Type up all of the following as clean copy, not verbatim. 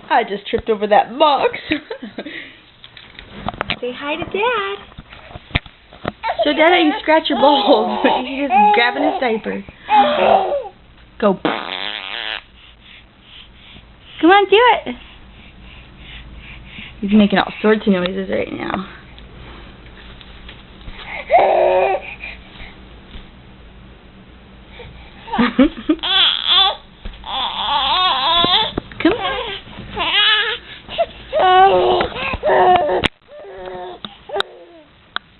I just tripped over that box. Say hi to Dad. Show Dad how you scratch your balls. He's just grabbing his diaper. Go. Come on, do it. He's making all sorts of noises right now. Come on.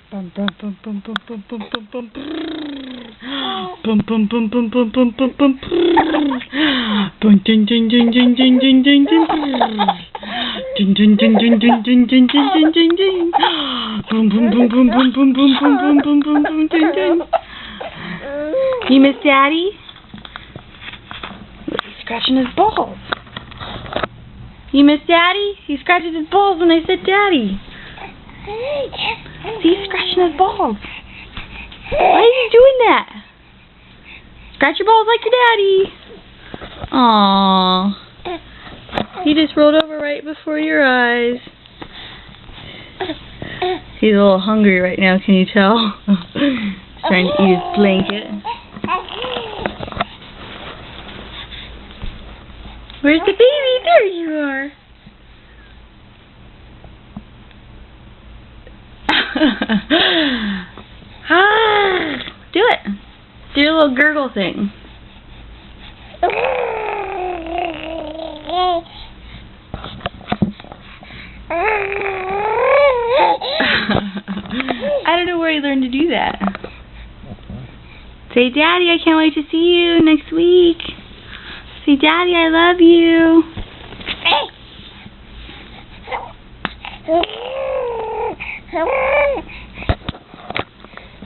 Bum bum bum bum bum bum bum bum bum. Bum bum bum bum bum bum bum bum. Bum ding ding ding ding ding ding ding ding. Ding ding ding ding ding ding ding ding ding ding ding. Boom boom boom boom boom boom boom boom boom boom boom boom ding ding. You miss Daddy? Look, he's scratching his balls. You miss Daddy? He scratches his balls when I said Daddy. See, he's scratching his balls. Why is he doing that? Scratch your balls like your daddy. Aww. He just rolled over right before your eyes. He's a little hungry right now, can you tell? He's trying to eat his blanket. Where's the baby? There you are. Do it. Do your little gurgle thing. I don't know where he learned to do that. Say, Daddy, I can't wait to see you next week. Say, Daddy, I love you.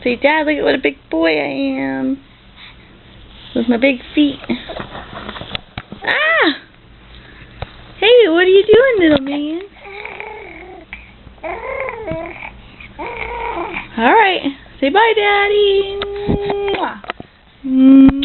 Say, Dad, look at what a big boy I am. With my big feet. Ah! Hey, what are you doing, little man? Alright. Say bye, Daddy. Mwah.